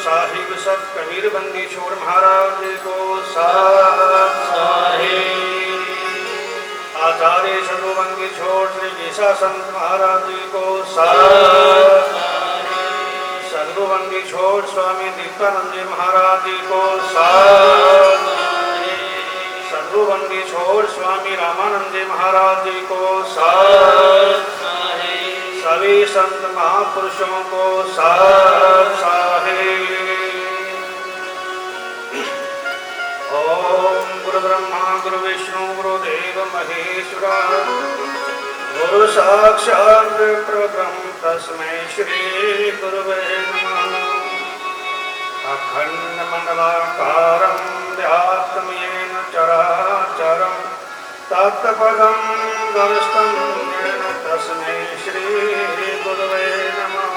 साहिब सत कबीर बंदी छोड़ महाराज को साहिब। आचार्य सर्वबंदी छोड़ श्री गीसा संत महाराज को साहिब। सर्वबंदी छोड़ स्वामी दीपानंद जी महाराज को साहिब। सर्वबंदी छोड़ स्वामी रामानंद जी महाराज को साहिब। सभी संत महापुरुषों को साहिब। ओम गुरु ब्रह्मा गुरु विष्णु गुरुदेव महेश्वरा गुरु साक्षात् परब्रह्म तस्मै श्री गुरुवे नमः। अखंड मंडलाकारं व्याप्तं येन चराचरं तत्पदं दर्शनं येन तस्मै श्री गुरुवे नमः।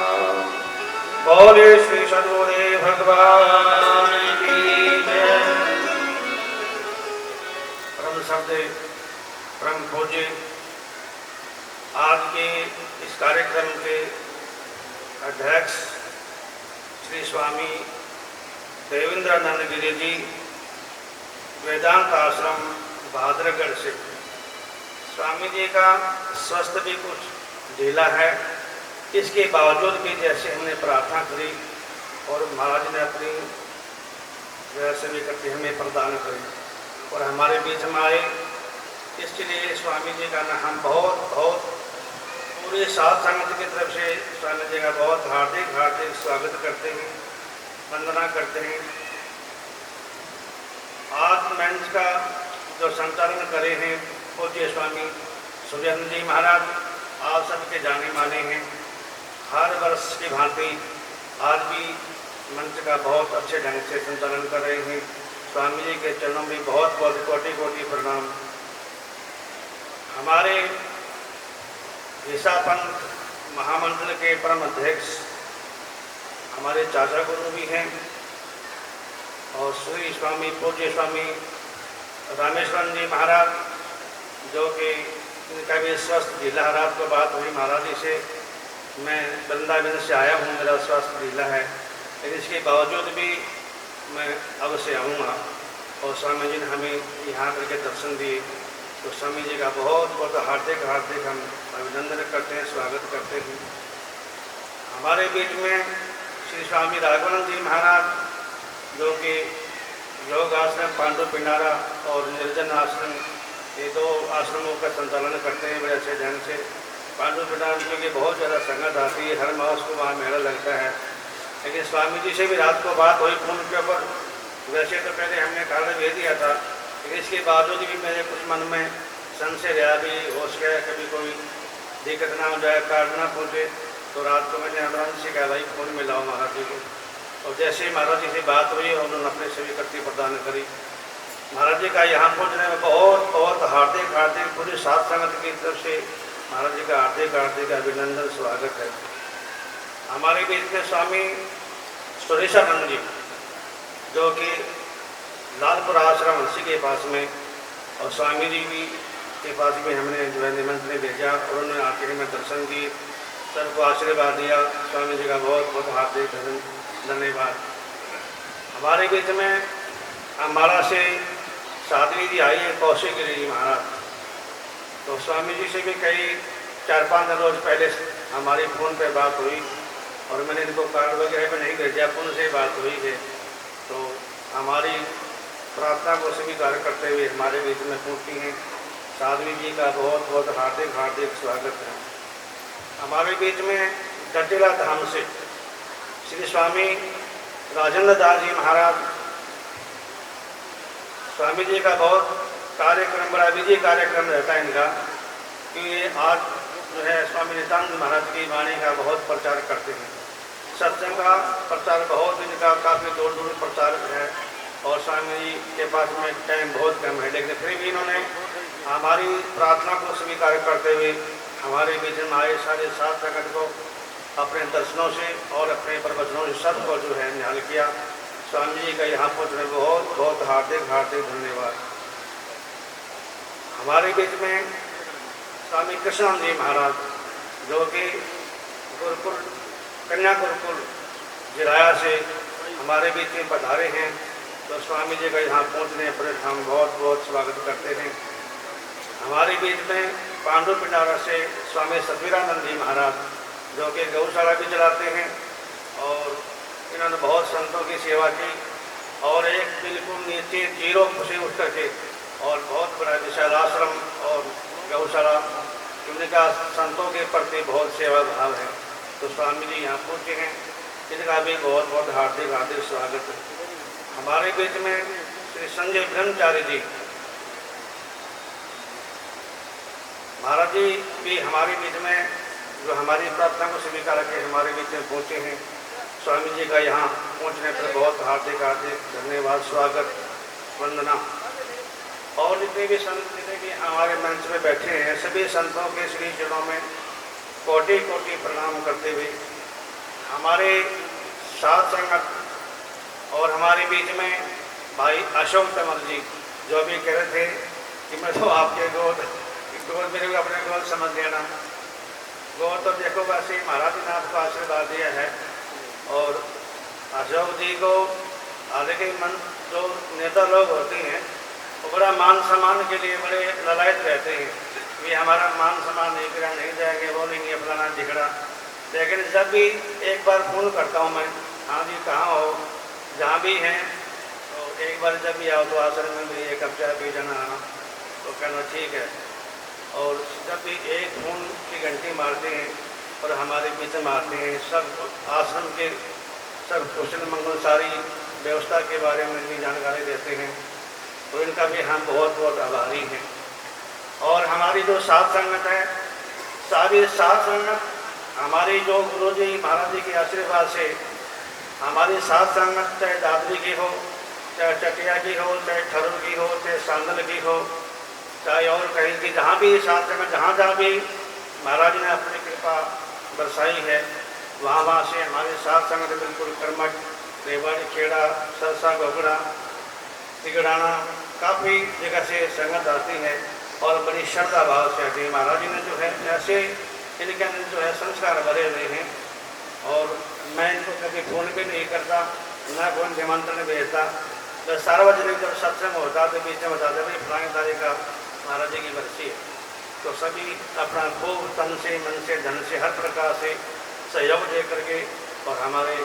बोले श्री सद्गुरुदेव भगवान की जय। परम श्रद्धे परम पूज्य आज के इस कार्यक्रम के अध्यक्ष श्री स्वामी देवेंद्रानंद गिरी जी वेदांत आश्रम बहादुरगढ़ से। स्वामी जी का स्वास्थ्य भी कुछ ढीला है, इसके बावजूद भी जैसे हमने प्रार्थना करी और महाराज ने अपनी वैसे भी करके हमें प्रदान करी और हमारे बीच में आए, इसके लिए स्वामी जी का ना हम बहुत पूरे साथ संगत की तरफ से स्वामी जी का बहुत हार्दिक स्वागत करते हैं, वंदना करते हैं। आज मंच का जो संचालन करे हैं पूज्य स्वामी सुरेंद्र जी महाराज, आप सबके जाने माने हैं। हर वर्ष की भांति आज भी मंच का बहुत अच्छे ढंग से संचालन कर रहे हैं। स्वामी जी के चरणों में बहुत कोटि प्रणाम। हमारे गीसा पंथ महामंडल के परम अध्यक्ष हमारे चाचा गुरु भी हैं और श्री स्वामी पूज्य स्वामी रामेश्वर जी महाराज, जो कि इनका भी स्वास्थ्य ढीला। रात को बात हुई महाराज जी से, मैं वृंदावन से आया हूँ, मेरा स्वास्थ्य ढीला है, लेकिन इसके बावजूद भी मैं अवश्य आऊँगा। और स्वामी जी ने हमें यहाँ करके दर्शन दिए, तो स्वामी जी का बहुत हार्दिक हम अभिनंदन करते हैं, स्वागत करते हैं। हमारे बीच में श्री स्वामी राघवानंद जी महाराज, जो कि योग आश्रम पांडु पिंडारा और निर्जन आश्रम, ये दो आश्रमों का संचालन करते हैं बड़े अच्छे ढंग से। पांडु पिंडारा क्योंकि बहुत ज़्यादा संगत आती है, हर मास को वहाँ मेला लगता है, लेकिन स्वामी जी से भी रात को बात हुई फोन के ऊपर। वैसे तो पहले हमने कार्ड भेज दिया था, लेकिन इसके बावजूद भी मेरे कुछ मन में संशय रहा भी हो सके कभी कोई दिक्कत ना हो जाए, कार्ड ना पहुँचे। तो रात को मैंने अनुराग से कहा भाई फोन मिलाओ महाराज जी को, और जैसे ही महाराज जी से बात हुई और उन्होंने अपने स्वीकृति प्रदान करी। महाराज जी का यहाँ पहुँचने में बहुत हार्दिक पूरी सात संगत की तरफ से महाराज जी का हार्दिक अभिनंदन स्वागत है। हमारे बीच में स्वामी सुरेशानंद जी, जो कि लालपुर आश्रम हंसी के पास में, और स्वामी जी भी के पास भी हमने जो है निमंत्रण भेजा और उन्होंने आके हमें दर्शन दिए, सबको आशीर्वाद दिया। स्वामी जी का बहुत हार्दिक धन्यवाद। हमारे बीच में अम्बाला से साध्वी जी आई है, कौशिक गिरी जी महाराज, तो स्वामी जी से भी कई 4-5 रोज पहले हमारी फ़ोन पे बात हुई और मैंने इनको कार्ड वगैरह में नहीं भेजा, फ़ोन से बात हुई है। तो हमारी प्रार्थना को स्वीकार करते हुए हमारे बीच में पहुँची हैं। साध्वी जी का बहुत हार्दिक स्वागत है। हमारे बीच में जटिला धाम से श्री स्वामी राजेंद्र दास जी महाराज, स्वामी जी का बहुत कार्यक्रम, बड़ा विजय कार्यक्रम रहता है इनका, कि ये आज जो है स्वामी नित्यानंद महाराज की वाणी का बहुत प्रचार करते हैं। सत्संग का प्रचार बहुत इनका काफ़ी दूर प्रचार है, और स्वामी जी के पास में टाइम बहुत कम है, लेकिन फिर भी इन्होंने हमारी प्रार्थना को स्वीकार करते हुए हमारे बीच में आए सारे सात संगत को अपने दर्शनों से और अपने प्रवचनों से सबको जो है निहाल किया। स्वामी जी का यहाँ पहुँचने बहुत हार्दिक धन्यवाद। हमारे बीच में स्वामी कृष्ण जी महाराज, जो कि गुरुकुल कन्या गुरुकुल जिराया से हमारे बीच में पधारे हैं, तो स्वामी जी का यहाँ पहुँचने पर हम बहुत बहुत स्वागत करते हैं। हमारे बीच में पांडु पिंडारा से स्वामी सतवीरानंद जी महाराज, जो कि गौशाला भी चलाते हैं, और इन्होंने बहुत संतों की सेवा की, और एक बिल्कुल नीचे जीरो से उठ करके और बहुत बड़ा विशाल आश्रम और गौशाला, उनका संतों के प्रति बहुत सेवा भाव है। तो स्वामी जी यहाँ पहुँचे हैं, इनका भी बहुत बहुत हार्दिक हार्दिक स्वागत है। हमारे बीच में श्री संजय ब्रह्मचारी जी महाराज जी भी हमारे बीच में, जो हमारी प्रार्थना को स्वीकार करके हमारे बीच में पहुँचे हैं। स्वामी जी का यहाँ पहुँचने पर बहुत हार्दिक हार्दिक धन्यवाद, स्वागत, वंदना। और जितने भी संत, जितने भी हमारे मंच में बैठे हैं, सभी संतों के श्री चरणों में कोटि कोटि प्रणाम करते हुए, हमारे साथ संगत और हमारे बीच में भाई अशोक तमल जी, जो भी कह रहे थे कि मैं तो आपके गोद मेरे को अपने गोद समझ लेना। गोद तो देखो वैसे महाराज ने आपको आशीर्वाद दिया है, और अशोक जी को आगे के मन जो नेता लोग होते हैं वो बड़ा मान सम्मान के लिए बड़े ललायत रहते हैं, ये हमारा मान सम्मान नहीं करा, नहीं जाएंगे, बोलेंगे फलाना झिगड़ा। लेकिन जब भी एक बार फ़ोन करता हूँ मैं, हाँ जी कहाँ हो, जहाँ भी हैं, तो एक बार जब भी आओ तो आश्रम में भी एक कप चाय पी जाना आना, तो कहना ठीक है। और जब भी एक फ़ोन की घंटी मारते हैं और हमारे बीच में आते हैं, सब आश्रम के सब कुशल मंगल सारी व्यवस्था के बारे में भी जानकारी देते हैं, तो इनका भी हम बहुत बहुत आभारी हैं। और हमारी जो साथ संगत है, सारी साथ संगत हमारी जो गुरु जी महाराज जी के आशीर्वाद से हमारी साथ संगत, चाहे दादरी की हो, चाहे चटिया की हो, चाहे ठरुर की हो, चाहे सांदल की हो, चाहे और कहीं की, जहाँ भी साथ संगत, जहाँ जहाँ भी महाराज ने अपनी कृपा बरसाई है, वहाँ से हमारे साथ संगत बिल्कुल कर्मठ, रेवाड़ी, खेड़ा, सरसा, घोगड़ा, तिगड़ाना, काफ़ी जगह से संगत आती है और बड़ी श्रद्धा भाव से आती है। महाराज जी ने जो है ऐसे इनके अंदर जो है संस्कार भरे हुए हैं, और मैं इनको कभी फ़ोन भी नहीं करता, ना कोई निमंत्रण भेजता, तो सार्वजनिक जब सत्संग होता तो बीच में बताते भाई फलानी तारीख का महाराज जी की बरसी है, तो सभी अपना खूब तन से, मन से, धन से, हर प्रकार से सहयोग दे करके और हमारे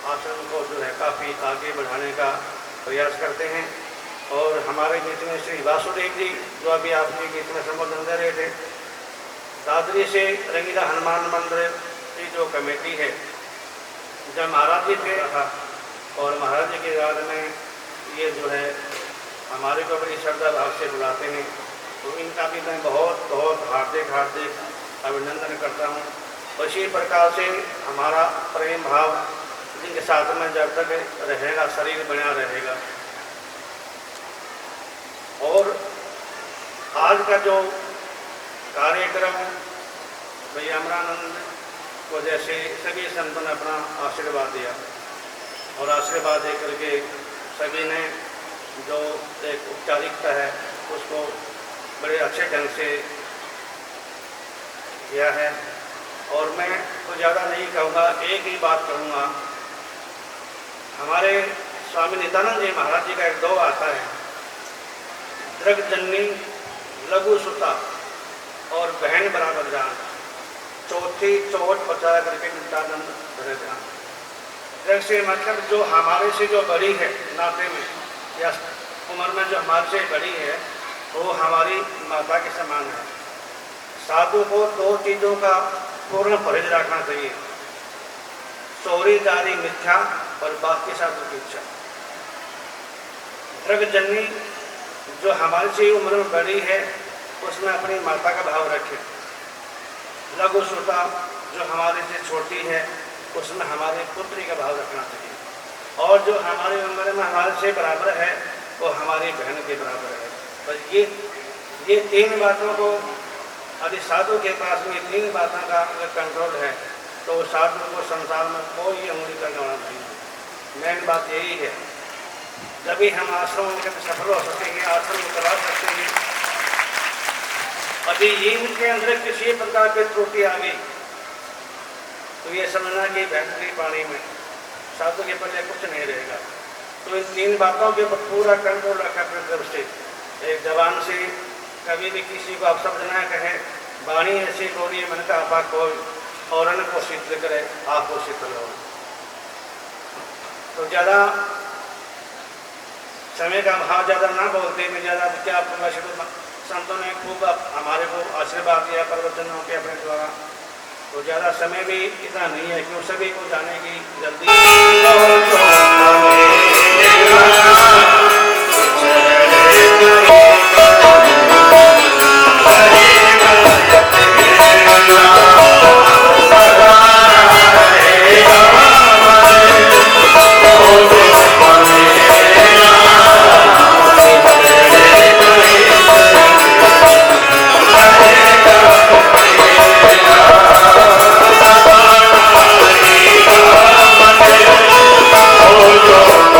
आश्रम को जो है काफ़ी आगे बढ़ाने का प्रयास करते हैं। और हमारे बीच में श्री वासुदेव जी, जो अभी आपके बीच में संबोधन दे रहे थे, दादरी से रंगीला हनुमान मंदिर की जो कमेटी है, जब महाराज जी थे था, और महाराज जी के याद में ये जो है हमारे को बड़ी श्रद्धा भाव से बुलाते हैं, तो इनका भी मैं बहुत बहुत हार्दिक हार्दिक अभिनंदन करता हूँ। उसी प्रकार से हमारा प्रेम भाव जिनके साथ में जब तक रहेगा, शरीर बना रहेगा। और आज का जो कार्यक्रम भैया अमरानंद को जैसे सभी संतों ने अपना आशीर्वाद दिया, और आशीर्वाद दे करके सभी ने जो एक औपचारिकता है उसको बड़े अच्छे ढंग से किया है। और मैं तो ज़्यादा नहीं कहूँगा, एक ही बात कहूँगा। हमारे स्वामी नित्यानंद जी महाराज जी का एक दो आता है, दृग जननी लघु सुता और बहन बराबर जान, चौथी चोट बचा करके नित्यानंद धरे जान। दृग से मतलब जो हमारे से जो बड़ी है नाते में या उम्र में, जो हमारे से बड़ी है, वो हमारी माता के समान है। साधु को दो चीज़ों का पूर्ण परहेज रखना चाहिए, चोरी जारी मिथ्या और बाकी साधु की इच्छा। दृग जननी जो हमारे से उम्र में बड़ी है उसमें अपनी माता का भाव रखें। लघु श्रुता जो हमारे से छोटी है उसमें हमारे पुत्री का भाव रखना चाहिए। और जो हमारी उम्र में हमारे से बराबर है वो हमारी बहन के बराबर है। बस ये तीन बातों को, यदि साधु के पास में तीन बातों का अगर कंट्रोल है तो साधु को संसार में कोई उंगली करने वाला नहीं है। मेन बात यही है, जब भी हम आश्रम में सफल हो सकेंगे, आश्रम को चला सकते हैं। यदि इनके अंदर किसी प्रकार की त्रुटि आ गई तो ये समझना कि बहती पानी में साधु के पहले कुछ नहीं रहेगा। तो इन 3 बातों के ऊपर पूरा कंट्रोल रखा अपने तरफ से। एक जबान से कभी भी किसी को आप शब्द ना कहे, वाणी ऐसी बोलिए मन का आपा कोई, और अन्न को शीतल करे आपको शीतल हो। तो ज़्यादा समय का भाव ज़्यादा ना बोलते मैं ज़्यादा क्या वैसे तो संतों ने खूब हमारे को आशीर्वाद दिया प्रवचनों के अपने द्वारा। तो ज़्यादा समय भी इतना नहीं है क्यों सभी को जाने की जल्दी। Oh,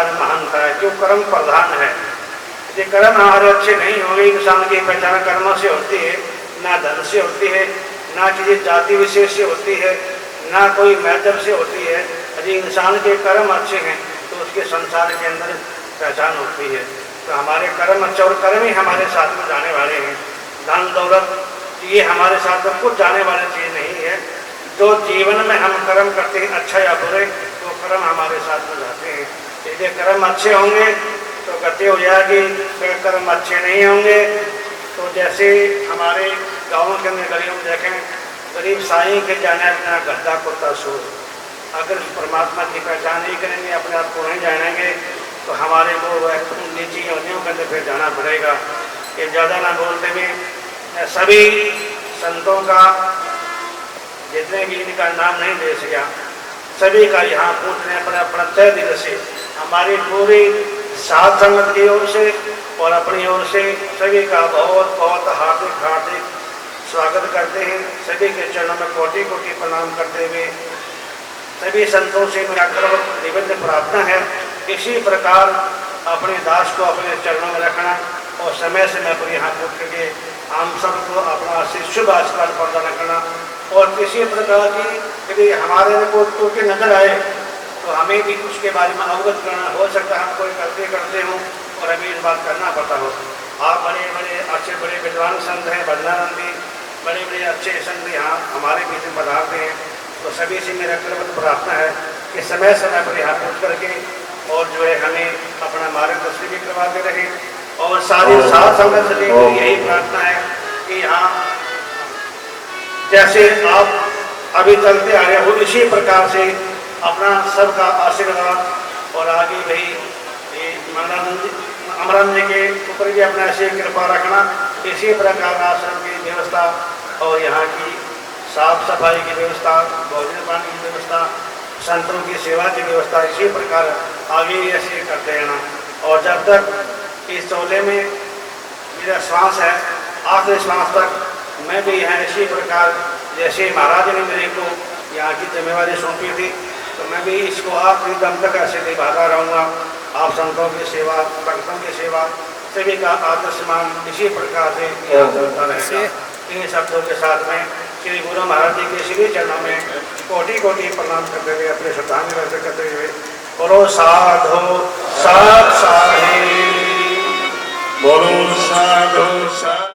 में महानता है, जो कर्म प्रधान है। यदि कर्म हमारे अच्छे नहीं होंगे, इंसान की पहचान कर्मों से होती है, ना धन से होती है, ना किसी जाति विशेष से होती है, ना कोई महत्व से होती है। यदि इंसान के कर्म अच्छे हैं तो उसके संसार के अंदर पहचान होती है। तो हमारे कर्म अच्छे, और कर्म ही हमारे साथ में जाने वाले हैं। धन दौलत ये हमारे साथ में कुछ जाने वाली चीज़ नहीं है। जो जीवन में हम कर्म करते हैं, अच्छा या बुरे, तो कर्म हमारे साथ में जाते हैं। यदि कर्म अच्छे होंगे तो गति हो जाएगी, फिर कर्म अच्छे नहीं होंगे तो जैसे हमारे गाँव के अंदर गरीब देखें, गरीब साईं के जाने बिना गद्दा कुत्ता सो। अगर परमात्मा की पहचान नहीं करेंगे, अपने आप को नहीं जानेंगे, तो हमारे को नीची योनियों के अंदर फिर जाना पड़ेगा। ये ज़्यादा ना बोलते हुए सभी संतों का, जितने भी इनका नाम नहीं ले सका, सभी का यहाँ पूछने पर अपना तय दिल से हमारी पूरी साध संगत की ओर से और अपनी ओर से सभी का बहुत बहुत हार्दिक हार्दिक स्वागत करते हैं। सभी के चरणों में कोटि कोटि प्रणाम करते हुए सभी संतों से मेरा निवेदन प्रार्थना है, इसी प्रकार अपने दास को अपने चरणों में रखना और समय समय पर यहाँ पूछ करके हम सबको अपना शुभ आशीर्वाद प्रदान करना। और किसी प्रकार की यदि हमारे को टूटे नजर आए तो हमें भी उसके बारे में अवगत करना। हो सकता है हम कोई करते हों और हमें इस बात करना पड़ता हो। आप बड़े बड़े अच्छे बड़े विद्वान संत हैं, बंदानंदी बड़े बड़े अच्छे संत यहाँ हमारे बीच में पधारते हैं। तो सभी से मेरा करवत प्रार्थना है कि समय समय पर यहाँ पूछ करके और जो है हमें अपना मार्गदर्शन भी करवाते रहे। और सारी साथ संगत से यही प्रार्थना है कि यहाँ जैसे आप अभी चलते आ रहे हो, इसी प्रकार से अपना सबका आशीर्वाद और आगे भाई ये अमरानंद जी के ऊपर भी अपना ऐसे कृपा रखना। इसी प्रकार आश्रम की व्यवस्था और यहाँ की साफ सफाई की व्यवस्था, भोजन पानी की व्यवस्था, संतों की सेवा की व्यवस्था, इसी प्रकार आगे ऐसे करते रहना। और जब तक इस चौले में मेरा श्वास है, आखिरी श्वास तक मैं भी यहाँ इसी प्रकार जैसे महाराज ने मेरे को यहाँ की जिम्मेवारी सौंपी थी, तो मैं भी इसको आखिरी दम तक ऐसे निभाता रहूँगा। आप संतों की सेवा, भक्तों की सेवा, सभी का आदर सम्मान इसी प्रकार से चलता रहेगा। इन शब्दों के साथ में श्री गुरु महाराज जी के श्री चरणों में कोटि कोटि प्रणाम करते हुए अपने श्रद्धांजलि व्यक्त करते हुए बोलो साधो साध साधे, बोलो साधो साध।